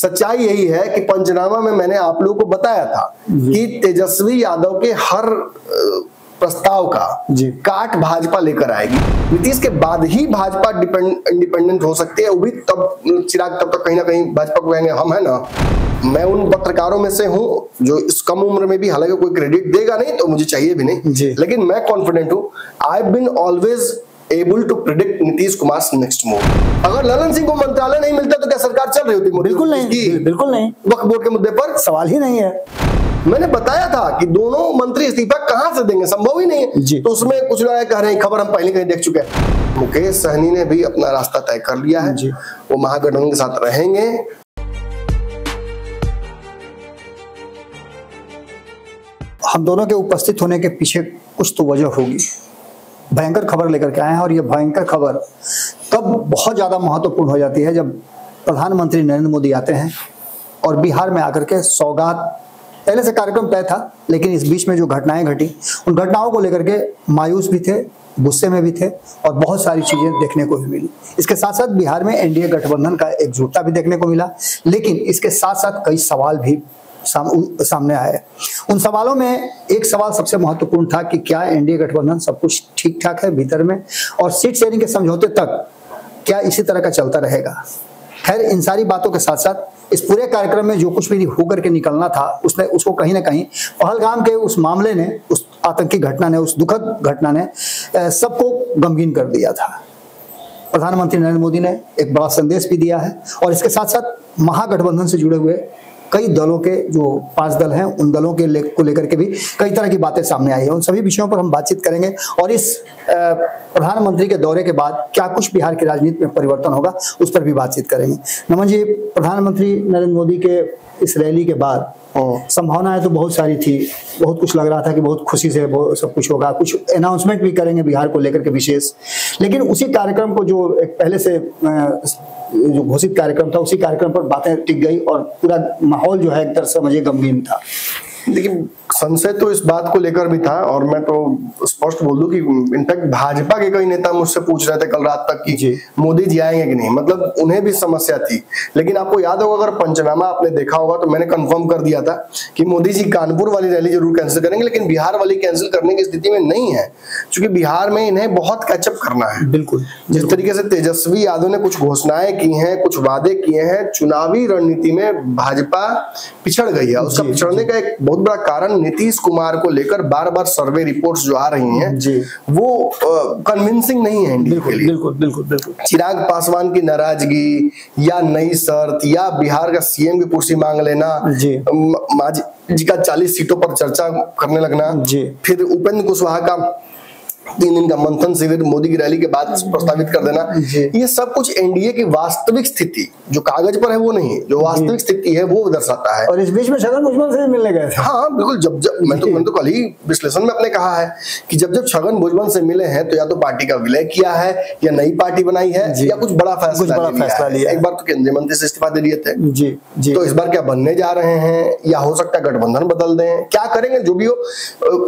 सच्चाई यही है कि पंचनामा में मैंने आप लोगों को बताया था कि तेजस्वी यादव के हर प्रस्ताव का काट भाजपा लेकर आएगी। नीतीश के बाद ही भाजपा इंडिपेंडेंट हो सकती है, वो भी तब चिराग तब तक कहीं ना कहीं भाजपा को कहेंगे हम है ना। मैं उन पत्रकारों में से हूं जो इस कम उम्र में भी, हालांकि कोई क्रेडिट देगा नहीं तो मुझे चाहिए भी नहीं, लेकिन मैं कॉन्फिडेंट हूं। I have been always able to predict Nitish Kumar next move. अगर ललन सिंह को मंत्रालय नहीं मिलता तो क्या सरकार चल रही होती? बिल्कुल नहीं, बिल्कुल नहीं। वक्फ बोर्ड के मुद्दे पर सवाल ही नहीं है। मैंने बताया था कि दोनों मंत्री इस्तीफा कहां से देंगे, संभव ही नहीं है। तो उसमें कुछ लोग कह रहे हैं खबर हम पहले कहीं देख चुके हैं। मुकेश सहनी ने भी अपना रास्ता तय कर लिया है, वो महागठबंधन के साथ रहेंगे। हम दोनों के उपस्थित होने के पीछे कुछ तो वजह होगी। भयंकर खबर लेकर के आए हैं और ये भयंकर खबर तब बहुत ज्यादा महत्वपूर्ण हो जाती है जब प्रधानमंत्री नरेंद्र मोदी आते हैं और बिहार में आकर के सौगात, पहले से कार्यक्रम तय था लेकिन इस बीच में जो घटनाएं घटी उन घटनाओं को लेकर के मायूस भी थे, गुस्से में भी थे और बहुत सारी चीजें देखने को भी मिली। इसके साथ साथ बिहार में एनडीए गठबंधन का एकजुटता भी देखने को मिला, लेकिन इसके साथ साथ कई सवाल भी सामने आए। उन सवालों में एक सवाल सबसे महत्वपूर्ण था कि क्या एनडीए गठबंधन सब कुछ ठीक ठाक है भीतर में, और सीट शेयरिंग के समझौते तक क्या इसी तरह का चलता रहेगा। खैर, इन सारी बातों के साथ साथ इस पूरे कार्यक्रम में जो कुछ भी होकर के निकलना था उसको कहीं ना कहीं पहलगाम के उस मामले ने, उस आतंकी घटना ने, उस दुखद घटना ने सबको गमगीन कर दिया था। प्रधानमंत्री नरेंद्र मोदी ने एक बड़ा संदेश भी दिया है और इसके साथ साथ महागठबंधन से जुड़े हुए कई दलों के जो 5 दल हैं उन दलों के को लेकर के भी कई तरह की बातें सामने आई है। उन सभी विषयों पर हम बातचीत करेंगे और इस प्रधानमंत्री के दौरे के बाद क्या कुछ बिहार की राजनीति में परिवर्तन होगा उस पर भी बातचीत करेंगे। नमन जी, प्रधानमंत्री नरेंद्र मोदी के इस रैली के बाद संभावनाएं तो बहुत सारी थी, बहुत कुछ लग रहा था कि बहुत खुशी से सब कुछ होगा, कुछ अनाउंसमेंट भी करेंगे बिहार को लेकर के विशेष, लेकिन उसी कार्यक्रम को जो एक पहले से जो घोषित कार्यक्रम था उसी कार्यक्रम पर बातें टिक गई और पूरा माहौल जो है एक तरह से समझिए गमगीन था। लेकिन संशय तो इस बात को लेकर भी था और मैं तो स्पष्ट बोल दूं कि इनफैक्ट भाजपा के कई नेता मुझसे पूछ रहे थे कल रात तक कि मोदी जी आएंगे कि नहीं, मतलब उन्हें भी समस्या थी। लेकिन आपको याद होगा, अगर पंचनामा आपने देखा होगा तो मैंने कंफर्म कर दिया था कि मोदी जी कानपुर वाली रैली जरूर कैंसिल करेंगे, लेकिन बिहार वाली कैंसिल करने की स्थिति में नहीं है, क्योंकि बिहार में इन्हें बहुत कैचअप करना है। बिल्कुल, जिस तरीके से तेजस्वी यादव ने कुछ घोषणाएं की हैं, कुछ वादे किए हैं, चुनावी रणनीति में भाजपा पिछड़ गई है। उसका पिछड़ने का एक बहुत बड़ा कारण नीतीश कुमार को लेकर बार बार सर्वे रिपोर्ट्स जो आ रही हैं वो कन्विंसिंग नहीं है इंडिया के लिए। बिल्कुल बिल्कुल बिल्कुल। चिराग पासवान की नाराजगी या नई शर्त या बिहार का सीएम की कुर्सी मांग लेना, मांझी जी का 40 सीटों पर चर्चा करने लगना, फिर उपेंद्र कुशवाहा का 3 दिन का मंथन शिविर मोदी की रैली के बाद प्रस्तावित कर देना, ये सब कुछ एनडीए की वास्तविक स्थिति जो कागज पर है वो नहीं, जो वास्तविक स्थिति है वो दर्शाता है। और इस बीच में छगन भुजबल से मिलने गए थे। हाँ बिल्कुल, जब मैं तो कल ही विश्लेषण में अपने कहा है कि जब छगन भुजबल से मिले हैं तो या तो पार्टी का विलय किया है या नई पार्टी बनाई है या कुछ बड़ा फैसला लिया। एक बार तो केंद्रीय मंत्री से इस्तीफा दे दिए थे, तो इस बार क्या बनने जा रहे हैं या हो सकता है गठबंधन बदल दें, क्या करेंगे जो भी हो,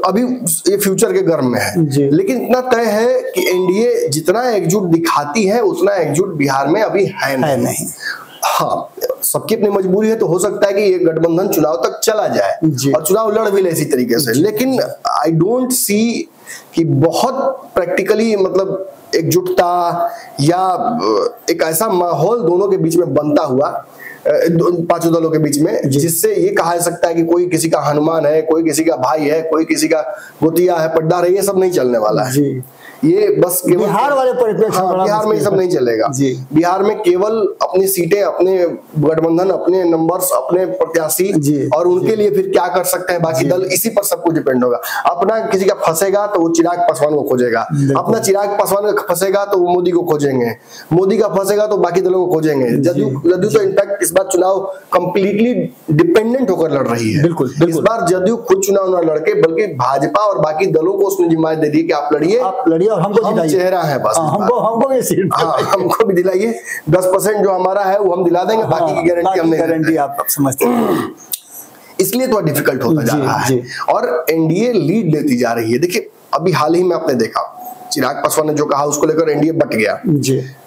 अभी ये फ्यूचर के गर्म में है। लेकिन इतना तय है कि एनडीए जितना एकजुट दिखाती है उतना एकजुट बिहार में अभी है नहीं। हाँ, सबकी अपनी मजबूरी है, तो हो सकता है कि ये गठबंधन चुनाव तक चला जाए और चुनाव लड़ भी ले इसी तरीके से, लेकिन आई डोंट सी कि बहुत प्रैक्टिकली मतलब एकजुटता या एक ऐसा माहौल दोनों के बीच में बनता हुआ 5 दलों के बीच में जिससे ये कहा जा सकता है कि कोई किसी का हनुमान है, कोई किसी का भाई है, कोई किसी का गोतिया है, पट्टार है, ये सब नहीं चलने वाला है। ये बस बिहार वाले परिप्रेक्ष्य में बिहार में ये सब नहीं चलेगा। बिहार में केवल अपनी सीटें, अपने गठबंधन, अपने नंबर्स, अपने प्रत्याशी और उनके लिए फिर क्या कर सकते हैं बाकी दल, इसी पर सब कुछ डिपेंड होगा। अपना किसी का फंसेगा तो वो चिराग पासवान को खोजेगा, अपना चिराग पासवान का फंसेगा तो वो मोदी को खोजेंगे, मोदी का फंसेगा तो बाकी दलों को खोजेंगे। जदयू तो इनफैक्ट इस बार चुनाव कंप्लीटली डिपेंडेंट होकर लड़ रही है। बिल्कुल, इस बार जदयू खुद चुनाव न लड़के बल्कि भाजपा और बाकी दलों को उसने जिम्मेदारी दे दी कि आप लड़िए और हमको चेहरा है बस, हमको भी सीट, हमको भी दिलाइए, 10% जो हमारा है वो हम दिला देंगे, बाकी की गारंटी हमने, गारंटी आप समझते हैं। इसलिए थोड़ा डिफिकल्ट होता जा रहा है और एनडीए लीड लेती जा रही है। देखिए, अभी हाल ही में आपने देखा चिराग पासवान ने जो कहा उसको लेकर एनडीए बट गया।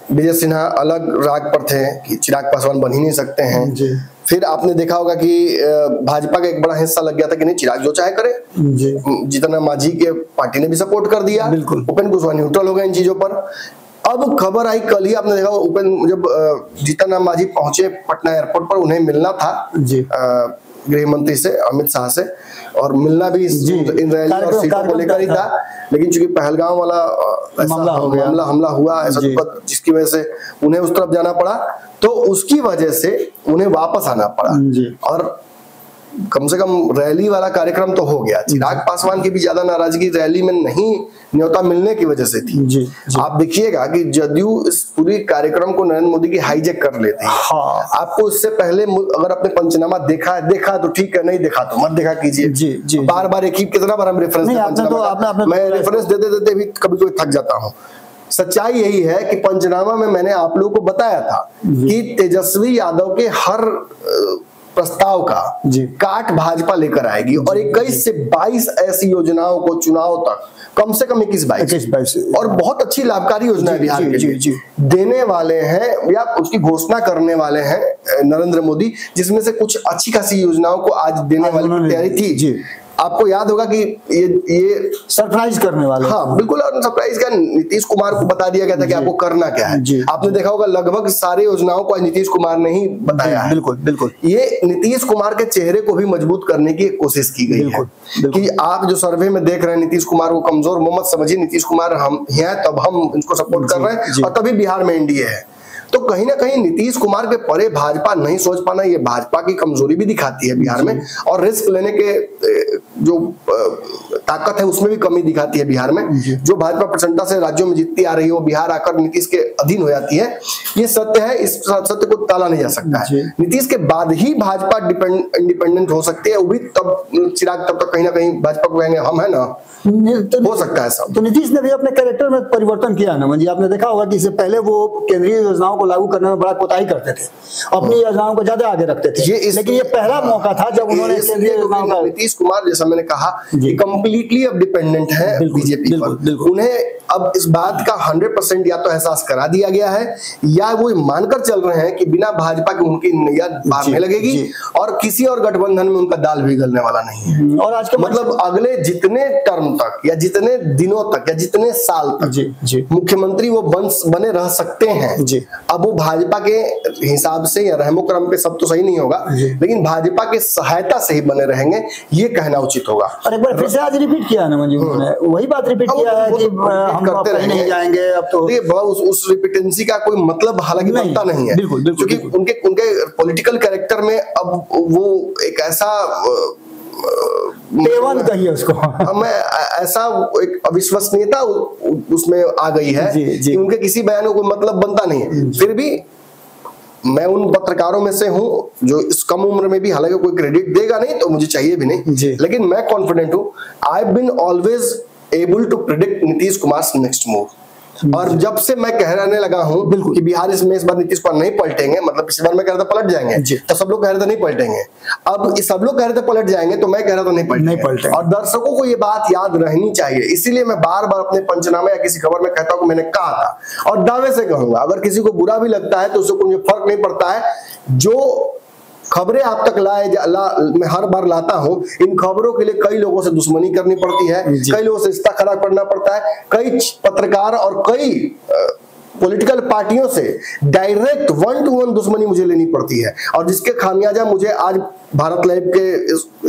विजय सिन्हा अलग राग पर थे कि चिराग पासवान बन ही नहीं सकते हैं जी। फिर आपने देखा होगा कि भाजपा का एक बड़ा हिस्सा लग गया था कि नहीं चिराग जो चाहे करे जी। जीतन राम मांझी के पार्टी ने भी सपोर्ट कर दिया, बिल्कुल उपेंद्र कुशवाहा न्यूट्रल हो गए इन चीजों पर। अब खबर आई कल ही, आपने देखा उपेंद्र जब जीतन राम मांझी पहुंचे पटना एयरपोर्ट पर, उन्हें मिलना था जी गृह मंत्री से अमित शाह से, और मिलना भी इन रैली और सीटों को लेकर ही था, लेकिन चूंकि पहलगाम वाला हमला हुआ ऐसा, जिसकी वजह से उन्हें उस तरफ जाना पड़ा, तो उसकी वजह से उन्हें वापस आना पड़ा। और कम से कम रैली वाला कार्यक्रम तो हो गया। चिराग पासवान की भी ज्यादा नाराजगी रैली में नहीं, न्योता मिलने की वजह से थी जी। आप देखिएगा कि जदयू इस पूरी कार्यक्रम को नरेंद्र मोदी की हाईजैक कर लेती है। हाँ। आपको इससे पहले अगर आपने पंचनामा देखा तो ठीक है, नहीं देखा तो मत देखा कीजिए। बार बार एक ही कितना बार हम रेफरेंस, मैं रेफरेंस देते भी कभी कभी थक जाता हूँ। सच्चाई यही है कि पंचनामा में मैंने आप लोगों को बताया था कि तेजस्वी यादव के हर प्रस्ताव का काट भाजपा लेकर आएगी, और 21 से 22 ऐसी योजनाओं को चुनाव तक, कम से कम 21-22 और बहुत अच्छी लाभकारी योजना है बिहार के लिए देने वाले हैं, या उसकी घोषणा करने वाले हैं नरेंद्र मोदी, जिसमें से कुछ अच्छी खासी योजनाओं को आज देने वाली तैयारी थी। आपको याद होगा कि ये सरप्राइज करने वाले, हाँ बिल्कुल, और सरप्राइज क्या, नीतीश कुमार को बता दिया गया था कि आपको करना क्या है। आपने देखा होगा लगभग सारे योजनाओं को नीतीश कुमार ने ही बताया है। बिल्कुल ये नीतीश कुमार के चेहरे को भी मजबूत करने की कोशिश की गई है कि आप जो सर्वे में देख रहे हैं नीतीश कुमार को कमजोर मत समझिए, नीतीश कुमार हम हैं तब हम इनको सपोर्ट कर रहे हैं, और तभी बिहार में एनडीए है। तो कहीं ना कहीं नीतीश कुमार के परे भाजपा नहीं सोच पाना, ये भाजपा की कमजोरी भी दिखाती है बिहार में, और रिस्क लेने के जो ताकत है उसमें भी कमी दिखाती है बिहार में। जो भाजपा प्रचंडता से राज्यों में जीतती आ रही है, वो बिहार आकर नीतीश के अधीन हो जाती है। ये सत्य है, इस सत्य को टाला नहीं जा सकता है। नीतीश के बाद ही भाजपा इंडिपेंडेंट हो सकती है, वो भी तब चिराग तब तक कहीं ना कहीं भाजपा को कहेंगे हम है ना, तो हो सकता है सब। तो नीतीश ने भी अपने कैरेक्टर में परिवर्तन किया ना मंजी, आपने देखा होगा कि इससे पहले वो केंद्रीय योजनाओं को लागू करने में बड़ा कोताही करते थे, अपनी योजनाओं को ज्यादा आगे रखते थे, लेकिन ये पहला मौका था जब उन्होंने केंद्रीय योजनाओं का। नीतीश कुमार जैसा मैंने कहा कंप्लीटली अब डिपेंडेंट है बीजेपी पर, उन्हें अब इस बात का 100% या तो एहसास करा दिया गया है, या वो मानकर चल रहे हैं कि बिना भाजपा के उनकी नैया बांधने लगेगी, और किसी और गठबंधन में उनका दाल भी गलने वाला नहीं है। और आज के मतलब अगले जितने टर्म तक, या जितने दिनों तक, या जितने साल तक मुख्यमंत्री वो बने रह सकते हैं। अब वो भाजपा के हिसाब से या रहमो क्रम पे सब तो सही नहीं होगा, लेकिन भाजपा के सहायता से ही बने रहेंगे, ये कहना उचित होगा। और एक बार फिर से आज रिपीट किया ना मंजू, वही बात रिपीट किया है कि हम करते नहीं जाएंगे। अब तो उस रिपीटेंसी का कोई मतलब हालांकि बनता नहीं है, क्योंकि उनके पॉलिटिकल कैरेक्टर में अब वो एक ऐसा कहिए उसको, हमें ऐसा एक अविश्वसनीयता उसमें आ गई है कि उनके किसी बयान को कोई मतलब बनता नहीं है। फिर भी मैं उन पत्रकारों में से हूँ जो इस कम उम्र में भी, हालांकि कोई क्रेडिट देगा नहीं तो मुझे चाहिए भी नहीं, लेकिन मैं कॉन्फिडेंट हूँ। I have been always able to predict Nitish Kumar next move, और जब से मैं कहने लगा हूं कि बिहार इसमें इस बार नीतीश कुमार नहीं पलटेंगे, मतलब पिछली बार मैं कह रहा था पलट जाएंगे, तो सब लोग कह रहे थे नहीं पलटेंगे, अब सब लोग कह रहे थे पलट जाएंगे, तो मैं कह रहा था नहीं पलटेंगे। और दर्शकों को ये बात याद रहनी चाहिए, इसीलिए मैं बार बार अपने पंचनामे या किसी खबर में कहता हूं कि मैंने कहा था, और दावे से कहूंगा। अगर किसी को बुरा भी लगता है तो उससे कोई फर्क नहीं पड़ता है। जो खबरें आप तक मैं हर बार लाता हूं, इन खबरों के लिए कई लोगों से दुश्मनी करनी पड़ती है, कई लोगों से रिश्ता खराब करना पड़ता है, कई पत्रकार और कई पॉलिटिकल पार्टियों से डायरेक्ट 1-to-1 दुश्मनी मुझे लेनी पड़ती है, और जिसके खामियाजा मुझे आज भारत लाइव के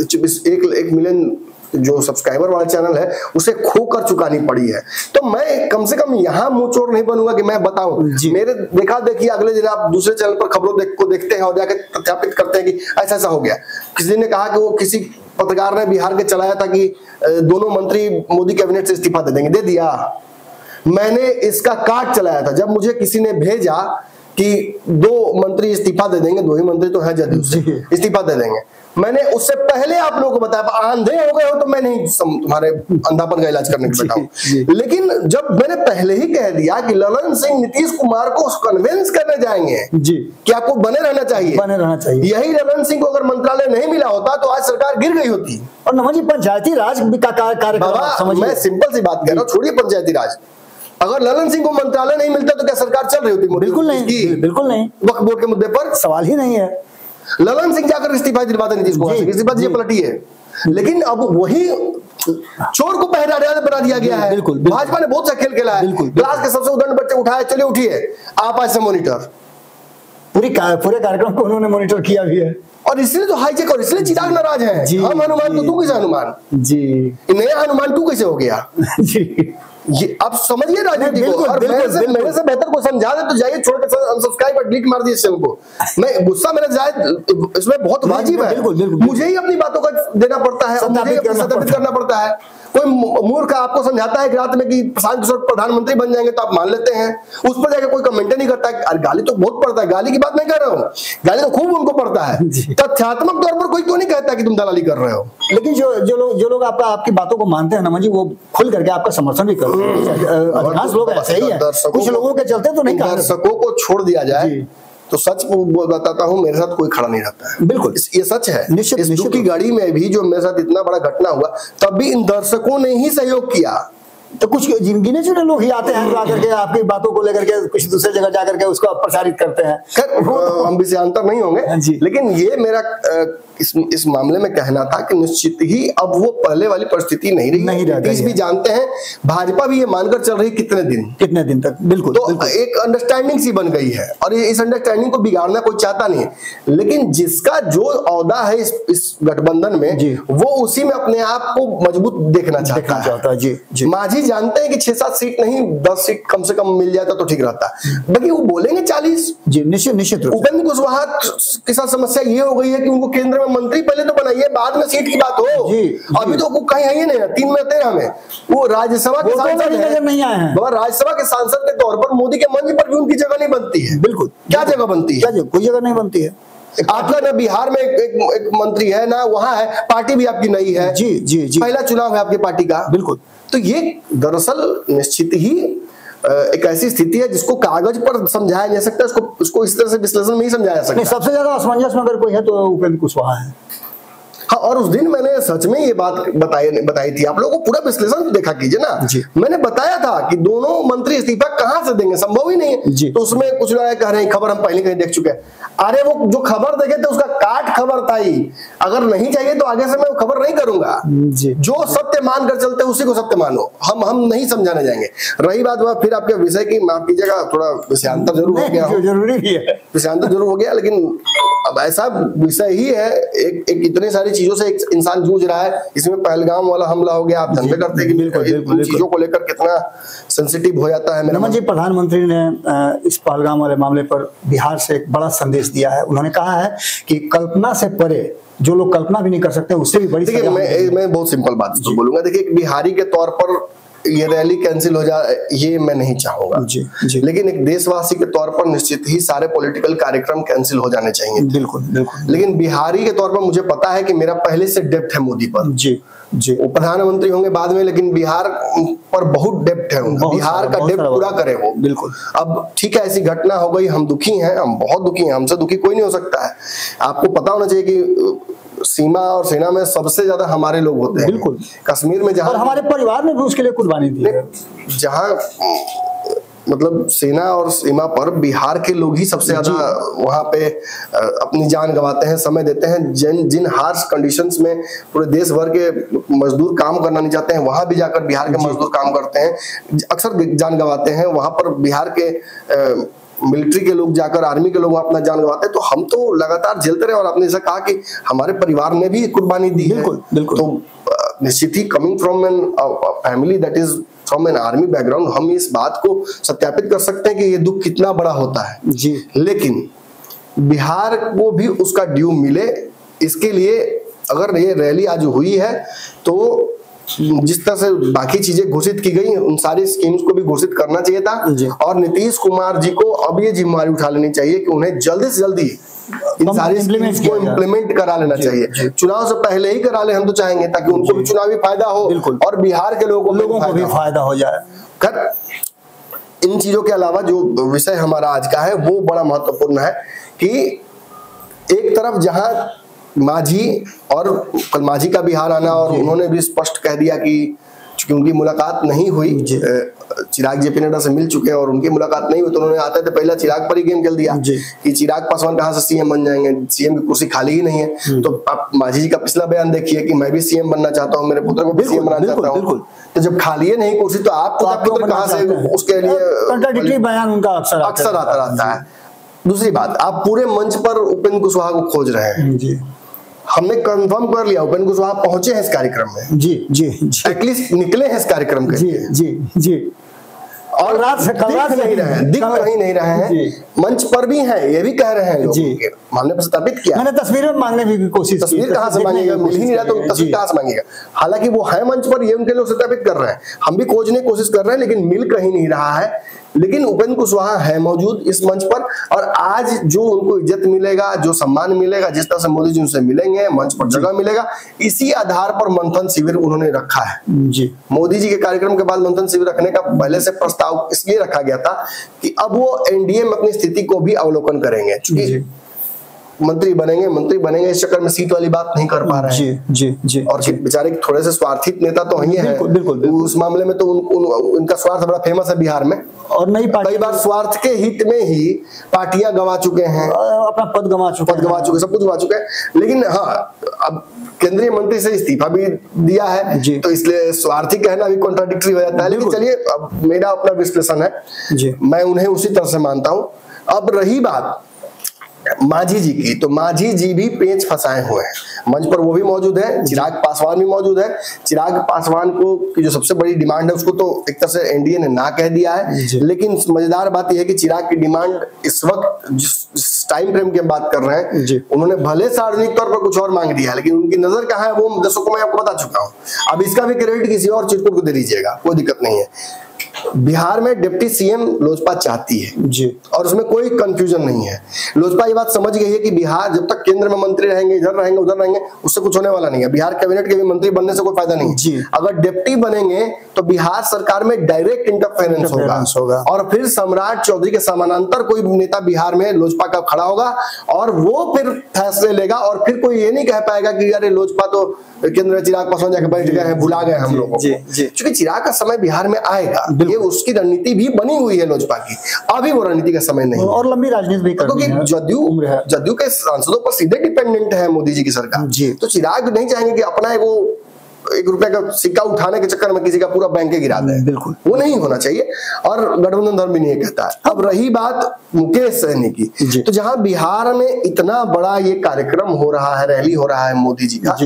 1 मिलियन जो सब्सक्राइबर वाला चैनल है उसे खोकर चुकानी पड़ी है। तो मैं कम से कम यहाँ मुंह चोर नहीं बनूंगा कि मैं बताऊं। मेरे देखा देखिए अगले दिन आप दूसरे चैनल पर खबरों को देखते हैं और जाकर सत्यापित करते हैं कि ऐसा ऐसा हो गया। किसी ने कहा कि वो किसी पत्रकार ने बिहार के चलाया था कि दोनों मंत्री मोदी कैबिनेट से इस्तीफा दे देंगे, दे दिया। मैंने इसका काट चलाया था जब मुझे किसी ने भेजा कि 2 मंत्री इस्तीफा दे देंगे, 2 ही मंत्री तो है जदयू से, इस्तीफा दे देंगे। मैंने उससे पहले आप लोगों को बताया, आंधे हो गए हो तो मैं नहीं तुम्हारे अंधापन का इलाज करने के बैठा हूं। लेकिन जब मैंने पहले ही कह दिया कि ललन सिंह नीतीश कुमार को कन्विंस करने जाएंगे कि आपको बने रहना चाहिए, यही ललन सिंह को अगर मंत्रालय नहीं मिला होता तो आज सरकार गिर गई होती। और नमन जी पंचायती राज का कार्यक्रम, मैं सिंपल सी बात कह रहा हूँ, छोड़िए पंचायती राज, अगर ललन सिंह को मंत्रालय नहीं मिलता तो क्या सरकार चल रही होती? बिल्कुल नहीं, बिल्कुल नहीं। वक्फ बोर्ड के मुद्दे पर सवाल ही नहीं है। ललन सिंह जाकर इस्तीफा दिलवाते नीतीश कुमार से, इस्तीफा दीजिए, पलटी है। लेकिन अब वही चोर को पहरेदार बना दिया गया है। बिल्कुल, भाजपा ने बहुत सा खेल खेला है। क्लास के सबसे उद्दंड बच्चे उठाए, चलिए उठिए आप आज से मॉनिटर, पूरे कार्यक्रम को उन्होंने मॉनिटर किया भी है। और इसलिए तो हाईजेक, और इसलिए चिराग नाराज है। हम हनुमान तो तू कैसे हनुमान जी, नया हनुमान तू कैसे हो गया जी? ये आप समझिए राजनीति को। और मेरे से बेहतर को समझा दे तो जाइए, छोड़ के अनसब्सक्राइब और डिलीट मार दीजिए चैनल को। मैं गुस्सा मेरा जायज इसमें बहुत वाजिब है। मुझे ही अपनी बातों का देना पड़ता है, मुझे सत्यापित करना पड़ता है। कोई मूर्ख आपको समझाता है कि रात में कि प्रशांत किशोर प्रधानमंत्री बन जाएंगे तो आप मान लेते हैं, उस पर जाकर कोई कमेंट नहीं करता है। गाली तो बहुत पड़ता है, गाली की बात नहीं कर रहा हूँ, गाली तो खूब उनको पड़ता है। तथ्यात्मक तौर पर कोई क्यों नहीं कहता कि तुम दलाली कर रहे हो? लेकिन जो लोग आपकी बातों को मानते हैं ना जी, वो खुल करके आपका समर्थन भी करते हैं। अधिकांश लोग ऐसे ही है, कुछ लोगों के चलते तो नहीं। दर्शकों को छोड़ दिया जाए तो सच बताता हूँ, मेरे साथ कोई खड़ा नहीं रहता है। बिल्कुल, ये सच है। इस दुख की गाड़ी में भी जो मेरे साथ इतना बड़ा घटना हुआ, तब भी इन दर्शकों ने ही सहयोग किया। तो कुछ गिने चुने लोग ही आते हैं आकर के आपकी बातों को लेकर के कुछ दूसरे जगह जाकर के उसको प्रसारित करते हैं। खैर हम भी से अंतर नहीं होंगे, लेकिन ये मेरा इस मामले में कहना था कि निश्चित ही अब वो पहले वाली परिस्थिति नहीं रही। नीतीश भी जानते हैं, भाजपा भी ये मानकर चल रही कितने दिन तक। बिल्कुल, तो एक अंडरस्टैंडिंग सी बन गई है और इस अंडरस्टैंडिंग को बिगाड़ना कोई चाहता नहीं है। लेकिन जिसका जो औदा है इस गठबंधन में, वो उसी में अपने आप को मजबूत देखना चाहता है। जी माझी जानते हैं कि 6-7 सीट नहीं 10 सीट कम से कम मिल जाता तो ठीक रहता, बाकी वो बोलेंगे 40। जी निश्चित रूप से। उपेंद्र कुशवाहा के साथ समस्या ये हो गई है कि उनको केंद्र में मंत्री पहले तो बनाइए, बाद में सीट की बात हो। अभी तो कहीं है ही नहीं, 3 में 13 में वो राज्यसभा के सांसद नहीं आए हैं। राज्यसभा के सांसद के तौर पर मोदी के मंच पर भी उनकी जगह नहीं बनती है। बिल्कुल, क्या जगह बनती है? कोई जगह नहीं बनती है। आपका ना बिहार में एक मंत्री है ना वहां है, पार्टी भी आपकी नहीं है। जी पहला चुनाव है आपकी पार्टी का। बिल्कुल, तो ये दरअसल निश्चित ही एक ऐसी स्थिति है जिसको कागज पर समझाया जा सकता है, उसको इस तरह से विश्लेषण में ही समझाया जा सकता है। सबसे ज्यादा असमंजस में अगर कोई है तो उपेंद्र कुशवाहा है। हाँ, और उस दिन मैंने सच में ये बात बताई थी। आप लोगों को पूरा विश्लेषण देखा कीजिए ना। मैंने बताया था कि दोनों मंत्री इस्तीफा कहां से देंगे, संभव ही नहीं है। तो उसमें कुछ लोग कह रहे हैं खबर हम पहले कहीं देख चुके हैं। अरे वो जो खबर देखे थे उसका काट खबर था ही, अगर नहीं चाहिए तो आगे से मैं खबर नहीं करूंगा। जो सत्य मान कर चलते उसी को सत्य मानो, हम नहीं समझाने जाएंगे। रही बात फिर आपके विषय की, माफ कीजिएगा थोड़ा विषयांतर जरूर हो गया, जरूरी भी है, विषयांतर जरूर हो गया, लेकिन अब ऐसा विषय ही है, एक इतनी सारी चीजों से एक इंसान जूझ रहा है। इसमें पहलगाम वाला हमला हो गया, आप जानते करते हैं कि चीजों को लेकर कितना सेंसिटिव हो जाता है। नमन जी, प्रधानमंत्री ने इस पहलगाम वाले मामले पर बिहार से एक बड़ा संदेश दिया है। उन्होंने कहा है कि कल्पना से परे, जो लोग कल्पना भी नहीं कर सकते उससे भी बड़ी। देखिए मैं बहुत सिंपल बात बोलूंगा। देखिए, बिहारी के तौर पर ये रैली कैंसिल हो जाए ये मैं नहीं चाहूंगा। लेकिन एक देशवासी के तौर पर निश्चित ही सारे पॉलिटिकल कार्यक्रम कैंसिल हो जाने चाहिए। बिल्कुल। लेकिन बिहारी के तौर पर मुझे पता है कि मेरा पहले से डेप्थ है मोदी पर। वो प्रधानमंत्री होंगे बाद में, लेकिन बिहार पर बहुत डेप्थ है उनका। बिहार का डेप्थ पूरा करे वो। बिल्कुल। अब ठीक है, ऐसी घटना हो गई, हम दुखी हैं, हम बहुत दुखी हैं, हमसे दुखी कोई नहीं हो सकता है। आपको पता होना चाहिए कि सीमा और सेना में सबसे ज्यादा हमारे लोग होते हैं। बिल्कुल। कश्मीर में जहां हमारे परिवार ने भी उसके लिए कुर्बानी दी है। जहां मतलब सेना और सीमा पर बिहार के लोग ही सबसे ज्यादा वहां पे अपनी जान गंवाते हैं, समय देते हैं। जिन हार्श कंडीशंस में पूरे देश भर के मजदूर काम करना नहीं चाहते हैं, वहां भी जाकर बिहार के मजदूर काम करते हैं, अक्सर जान गंवाते हैं। वहां पर बिहार के मिलिट्री के लोग जाकर, आर्मी के लोग अपना जान गंवाते हैं। तो हम तो लगातार झेलते रहे और आपने जैसा कहा कि हमारे परिवार ने भी कुर्बानी दी है। तो निश्चित ही coming from an family that is from an army background, हम इस बात को सत्यापित कर सकते हैं कि ये दुख कितना बड़ा होता है। लेकिन बिहार को भी उसका ड्यू मिले, इसके लिए अगर ये रैली आज हुई है तो जिस तरह से बाकी चीजें घोषित की गई उन सारी स्कीम्स को भी घोषित करना चाहिए था। और नीतीश कुमार जी को अब ये जिम्मेदारी उठा लेनी चाहिए कि उन्हें जल्दी से जल्दी इन सारी स्कीम्स को इम्प्लीमेंट करा लेना चाहिए। चुनाव से पहले ही करा ले, हम तो चाहेंगे, ताकि उनको भी चुनावी फायदा हो और बिहार के लोगों को भी फायदा हो जाए। इन चीजों के अलावा जो विषय हमारा आज का है वो बड़ा महत्वपूर्ण है कि एक तरफ जहां माझी और कल माझी का बिहार आना, और उन्होंने भी स्पष्ट कह दिया कि चूंकि उनकी मुलाकात नहीं हुई, चिराग जेपी नड्डा से मिल चुके हैं और उनकी मुलाकात नहीं हुई, तो उन्होंने आते थे पहला चिराग पर ही गेम खेल दिया कि चिराग पासवान कहाँ से सीएम बन जाएंगे, सीएम की कुर्सी खाली ही नहीं है। तो आप मांझी जी का पिछला बयान देखिए कि मैं भी सीएम बनना चाहता हूँ, मेरे पुत्र को भी सीएम बनाना चाहता हूँ। तो जब खाली है नहीं कुर्सी तो आपका पुत्र कहाँ से उसके लिए कंट्राडिक्टरी बयान उनका अक्सर आता रहता है। दूसरी बात, आप पूरे मंच पर उपेंद्र कुशवाहा को खोज रहे हैं। हमने कंफर्म कर लिया उपेंद्र कुशवाहा पहुंचे हैं इस कार्यक्रम में। जी जी, एटलीस्ट निकले हैं इस कार्यक्रम के। जी जी जी। और रात से दिख कहीं नहीं रहे हैं, मंच पर भी हैं, ये भी कह रहे हैं लोग। हमने प्रस्तावित किया, मैंने तस्वीरें मांगने की भी कोशिश, तस्वीर कहाँ से मांगेगा, मिल ही नहीं रहा तो तस्वीर कहाँ से मांगेगा। हालांकि वो है मंच पर, ये उनके लोग सत्यापित कर रहे हैं, हम भी खोजने की कोशिश कर रहे हैं, लेकिन मिल कहीं नहीं रहा है। लेकिन उपेंद्र कुशवाहा है मौजूद इस मंच पर, और आज जो उनको इज्जत मिलेगा, जो सम्मान मिलेगा, जिस तरह से मोदी जी उनसे मिलेंगे, मंच पर जगह मिलेगा, इसी आधार पर मंथन शिविर उन्होंने रखा है। जी, मोदी जी के कार्यक्रम के बाद मंथन शिविर रखने का पहले से प्रस्ताव इसलिए रखा गया था कि अब वो एनडीए में अपनी स्थिति को भी अवलोकन करेंगे, क्योंकि मंत्री बनेंगे इस चक्कर में सीट वाली बात नहीं कर पा रहे हैं। जी जी। और बेचारे थोड़े से स्वार्थित नेता तो ही हैं, बिल्कुल। उस मामले में तो उनका स्वार्थ बड़ा फेमस है बिहार में, और नई कई बार स्वार्थ के हित में ही पार्टियां गवा चुके हैं, अपना पद गवा चुके, सब कुछ गवा चुके हैं। लेकिन हाँ, अब केंद्रीय मंत्री से इस्तीफा भी दिया है, तो इसलिए स्वार्थी कहना भी कॉन्ट्राडिक्टरी हो जाता है। लेकिन चलिए, अब मेरा अपना विश्लेषण है, मैं उन्हें उसी तरह से मानता हूँ। अब रही बात मांझी जी की, तो मांझी जी भी पेंच फंसाए हुए हैं मंच पर, वो भी मौजूद है, चिराग पासवान भी मौजूद है। चिराग पासवान को की जो सबसे बड़ी डिमांड है उसको तो एक तरह से एनडीए ने ना कह दिया है, लेकिन मजेदार बात यह है कि चिराग की डिमांड इस वक्त जिस टाइम फ्रेम की हम बात कर रहे हैं, उन्होंने भले सार्वजनिक तौर पर कुछ और मांग दिया है, लेकिन उनकी नजर कहाँ है वो दर्शकों को मैं आपको बता चुका हूँ। अब इसका भी क्रेडिट किसी और चिरकुट को दे दीजिएगा, कोई दिक्कत नहीं है। बिहार में डिप्टी सीएम लोजपा चाहती है जी, और उसमें कोई कंफ्यूजन नहीं है। लोजपा ये बात समझ गई है कि बिहार जब तक केंद्र में मंत्री रहेंगे, इधर रहेंगे उधर रहेंगे, उससे कुछ होने वाला नहीं है। बिहार कैबिनेट के भी मंत्री बनने से कोई फायदा नहीं जी। अगर डिप्टी बनेंगे तो बिहार सरकार में डायरेक्ट इंटरफेरेंस होगा, और फिर सम्राट चौधरी के समानांतर कोई नेता बिहार में लोजपा का खड़ा होगा, और वो फिर फैसले लेगा, और फिर कोई ये नहीं कह पाएगा कि अरे लोजपा तो केंद्र में चिराग पासवान जाकर बैठ गए हैं, भुला गए हम लोगों को। क्योंकि चिराग का समय बिहार में आएगा, ये उसकी रणनीति भी बनी हुई है लोजपा की। अभी वो रणनीति का समय नहीं, और लंबी राजनीति भी करनी है। जदयू के सांसदों पर सीधे डिपेंडेंट है मोदी जी की सरकार, तो चिराग नहीं चाहेंगे कि अपना वो 1 रुपए का सिक्का उठाने के चक्कर में किसी का पूरा बैंक गिरा दे, बिल्कुल वो नहीं होना चाहिए, और गठबंधन धर्म भी नहीं कहता है। अब रही बात मुकेश सहनी की, तो जहां बिहार में इतना बड़ा ये कार्यक्रम हो रहा है, रैली हो रहा है मोदी जी का,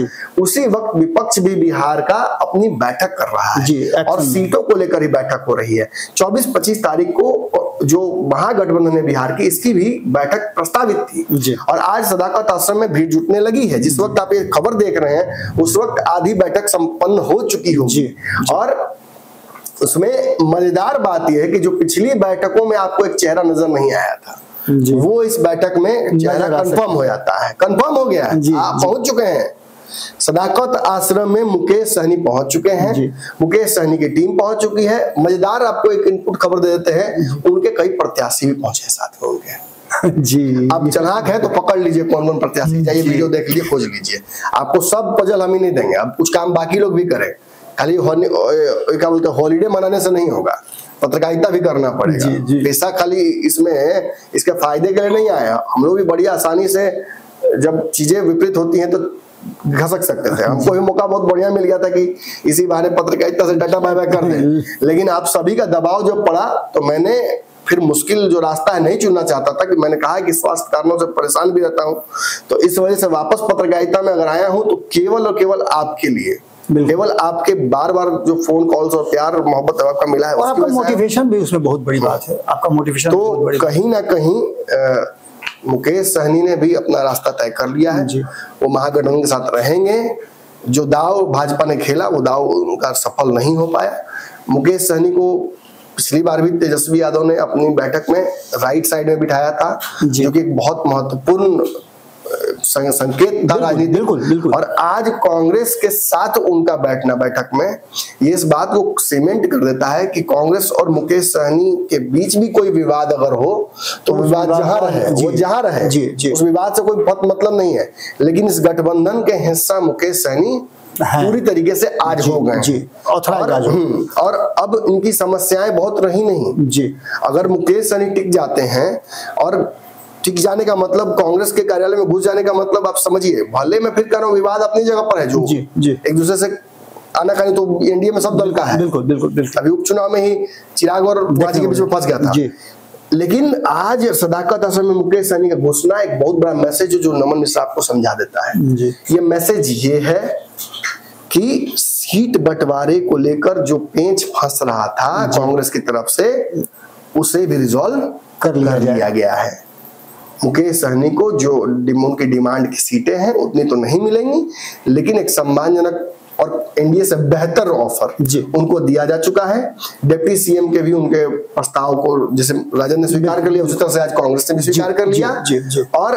उसी वक्त विपक्ष भी बिहार का अपनी बैठक कर रहा है, और सीटों को लेकर ही बैठक हो रही है। 24-25 तारीख को जो महागठबंधन है बिहार की, इसकी भी बैठक प्रस्तावित थी, और आज सदाकत आश्रम में भीड़ जुटने लगी है। जिस वक्त आप ये खबर देख रहे हैं उस वक्त आधी बैठक संपन्न हो चुकी होगी, और उसमें मजेदार बात यह है कि जो पिछली बैठकों में आपको एक चेहरा नजर नहीं आया था, वो इस बैठक में चेहरा कंफर्म हो जाता है, कंफर्म हो गया है। आप पहुंच चुके हैं सदाकत आश्रम में, मुकेश सहनी पहुंच चुके हैं, मुकेश सहनी की टीम पहुंच चुकी है। मजेदार आपको एक इनपुट खबर दे देते हैं, उनके कई प्रत्याशी भी पहुंचे साथ में उनके जी। अब चलाक है तो पकड़ लीजिए कौन कौन प्रत्याशी, चाहिए वीडियो देख लीजिए, खोज लीजिए, आपको सब पजल हम ही नहीं देंगे। अब कुछ काम बाकी लोग भी करें, खाली क्या बोलते हैं हॉलीडे मनाने से नहीं होगा, पत्रकारिता भी करना पड़ेगा। पैसा खाली इसमें इसके फायदे के लिए नहीं आया। हम लोग भी बड़ी आसानी से जब चीजें विपरीत होती हैं तो घसक सकते थे, हमको भी मौका बहुत बढ़िया मिल गया था कि इसी बहाने पत्रकारिता से डाटा बाय बाय कर दें, लेकिन आप सभी का दबाव जब पड़ा तो मैंने फिर मुश्किल जो रास्ता है नहीं चुनना चाहता था, कि मैंने कहा कि स्वास्थ्य कारणों से परेशान भी रहता हूं, तो इस वजह से वापस पत्रकारिता में अगर आया हूं तो केवल और केवल आपके लिए, केवल आपके बार बार जो फोन कॉल्स और प्यार मोहब्बत आपका मिला है, और आपका मोटिवेशन भी उसमें बहुत बड़ी बात है, आपका मोटिवेशन तो कहीं ना कहीं मुकेश सहनी ने भी अपना रास्ता तय कर लिया है, वो महागठबंधन के साथ रहेंगे। जो दाव भाजपा ने खेला वो दाव उनका सफल नहीं हो पाया। मुकेश सहनी को पिछली बार भी तेजस्वी यादव ने अपनी बैठक में राइट साइड में बिठाया था, जो कि एक बहुत महत्वपूर्ण संकेत था राजनीति, बिल्कुल। और आज कांग्रेस के साथ उनका बैठना बैठक में ये इस बात को सीमेंट कर देता है कि कांग्रेस और मुकेश सहनी के बीच भी कोई विवाद अगर हो तो विवाद जहां रहे वो जहां रहे, उस विवाद से कोई बहुत मतलब नहीं है। लेकिन इस गठबंधन के हिस्सा मुकेश सहनी पूरी तरीके से आज हो गए जी, और अब इनकी समस्याएं बहुत रही नहीं जी। अगर मुकेश सहनी टिक जाते हैं, और टिक जाने का मतलब कांग्रेस के कार्यालय में घुस जाने का मतलब आप समझिए, भले मैं फिर कह रहा हूँ विवाद अपनी जगह पर है, जो जी, जी। एक दूसरे से आनाकानी तो एनडीए में सब दल का है, बिल्कुल बिल्कुल बिल्कुल। अभी उपचुनाव में ही चिराग और बुआजी के बीच में फंस गया था जी। लेकिन आज सदाकत असल में मुकेश सहनी का घोषणा एक बहुत बड़ा मैसेज है जो नमन मिश्रा आपको समझा देता है जी। ये मैसेज ये है कि सीट बंटवारे को लेकर जो पेंच फंस रहा था कांग्रेस की तरफ से, उसे भी रिजॉल्व कर लिया गया है। मुकेश सहनी को जो उनकी डिमांड की सीटें हैं उतनी तो नहीं मिलेंगी, लेकिन एक सम्मानजनक और एनडीए से बेहतर ऑफर उनको दिया जा चुका है। डिप्टी सीएम के भी उनके प्रस्ताव को जैसे राजद ने स्वीकार कर लिया, उसी तरह से आज कांग्रेस ने भी स्वीकार कर लिया, और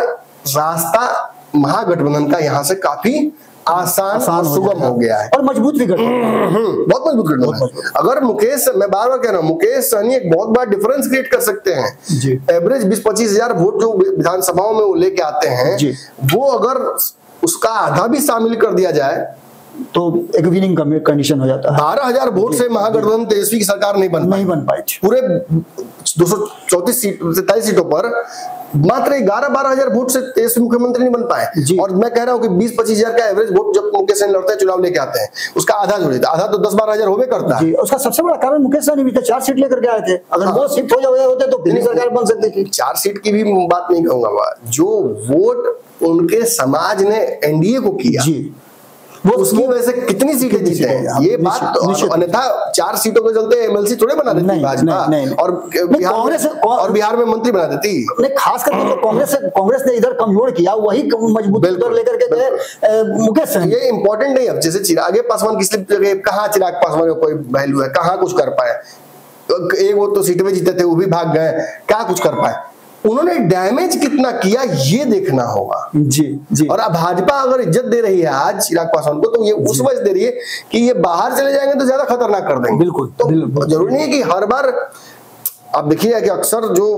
रास्ता महागठबंधन का यहाँ से काफी आसान और सुगम हो गया है, और मजबूत भी बहुत मजबूत गठबंधन। अगर मुकेश, मैं बार बार कह रहा हूँ, मुकेश सहनी एक बहुत बड़ा डिफरेंस क्रिएट कर सकते हैं। एवरेज 20-25 हजार वोट जो विधानसभाओं में वो लेके आते हैं, वो अगर उसका आधा भी शामिल कर दिया जाए तो एक विनिंग कंडीशन हो जाता है। 12,000 वोट से महागठबंधन तेजस्वी की सरकार नहीं बन पाई पूरे 234 सीटों पर मात्र 11-12 हजार वोट से तेजस्वी मुख्यमंत्री नहीं बन पाए। और मैं कह रहा हूँ कि 20-25 हजार का एवरेज वोट जब मुकेश सहनी लड़ते हैं, चुनाव लेके आते हैं, उसका आधा जोड़े, आधा तो 10-12 हजार होवे करता है। उसका सबसे बड़ा कारण मुकेश सहनी भी था, 4 सीट लेकर के आए थे। अगर वो शिफ्ट हो जाए होते तो फिर सरकार बन सकती थी। 4 सीट की भी बात नहीं कहूंगा, जो वोट उनके समाज ने एनडीए को किया वो उसकी वजह से कितनी सीटें जीते हैं, ये बात तो, अन्यथा 4 सीटों के चलते एमएलसी थोड़े बना देती भाजपा, और बिहार में मंत्री बना देती। नहीं, खास करके जो कांग्रेस ने इधर कमजोर किया, वही मजबूत लेकर के मुकेश सहनी। ये इंपॉर्टेंट नहीं है, जैसे चिराग पासवान की स्लिप जगह कहाँ चिराग पासवान का कोई वैल्यू है, कहाँ कुछ कर पाए, एक वो तो सीटें में जीते थे, वो भी भाग गए, क्या कुछ कर पाए, उन्होंने डैमेज कितना किया ये देखना होगा। जी। और अब भाजपा अगर इज्जत दे रही है आज चिराग पासवान को, तो ये उस वजह दे रही है कि ये बाहर चले जाएंगे तो ज्यादा खतरनाक कर देंगे। बिल्कुल। तो जरूरी नहीं है कि हर बार, आप देखिए कि अक्सर जो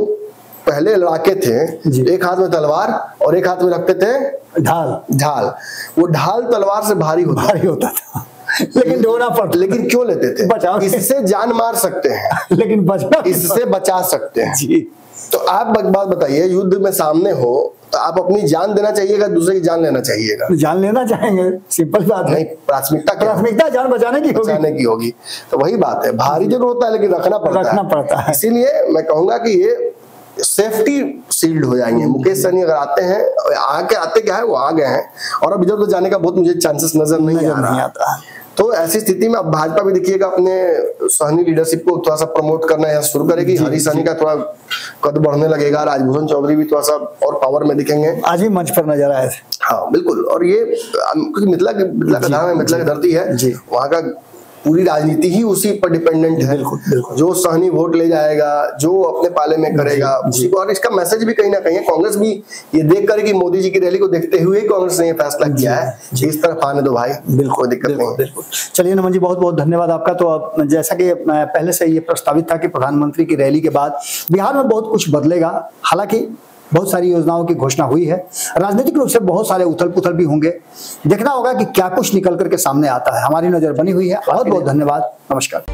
पहले लड़ाके थे, एक हाथ में तलवार और एक हाथ में रखते थे ढाल, वो ढाल तलवार से भारी होता था लेकिन ढोना पड़ता। लेकिन क्यों लेते थे? इससे जान मार सकते हैं लेकिन इससे बचा सकते हैं। तो आप एक बात बताइए, युद्ध में सामने हो तो आप अपनी जान देना चाहिएगा, दूसरे की जान लेना चाहिएगा? जान लेना चाहेंगे, सिंपल बात नहीं, प्राथमिकता जान बचाने की होगी। तो वही बात है, भारी जरूर होता है लेकिन रखना पड़ता है। इसीलिए मैं कहूंगा कि ये सेफ्टी शील्ड हो जाएंगे। मुकेश सहनी अगर आते हैं, आते क्या है, वो आ गए हैं, और अब इधर तो जाने का बहुत मुझे चांसेस नजर नहीं आता। तो ऐसी स्थिति में अब भाजपा भी देखिएगा अपने सहनी लीडरशिप को थोड़ा सा प्रमोट करना यहाँ शुरू करेगी। हरी सहनी का थोड़ा कद बढ़ने लगेगा, राजभूषण चौधरी भी थोड़ा सा और पावर में दिखेंगे, आज भी मंच पर नजर आए थे। हाँ बिल्कुल। और ये क्योंकि मिथिला का धाम है, मिथिला की धरती है, वहाँ का पूरी राजनीति ही उसी पर डिपेंडेंट है। बिल्कुल। जो सहनी वोट ले जाएगा, जो अपने पाले में करेगा, उसी को। और इसका मैसेज भी कहीं ना कहीं कांग्रेस भी ये देख कर कि मोदी जी की रैली को देखते हुए कांग्रेस ने ये फैसला किया है, इस तरफ आने दो भाई, बिल्कुल दिक्कत नहीं। बिल्कुल। चलिए नमन जी, बहुत बहुत धन्यवाद आपका। तो अब जैसा कि पहले से ये प्रस्तावित था कि प्रधानमंत्री की रैली के बाद बिहार में बहुत कुछ बदलेगा, हालांकि बहुत सारी योजनाओं की घोषणा हुई है, राजनीतिक रूप से बहुत सारे उथल पुथल भी होंगे, देखना होगा कि क्या कुछ निकल करके सामने आता है। हमारी नजर बनी हुई है। बहुत बहुत धन्यवाद, नमस्कार।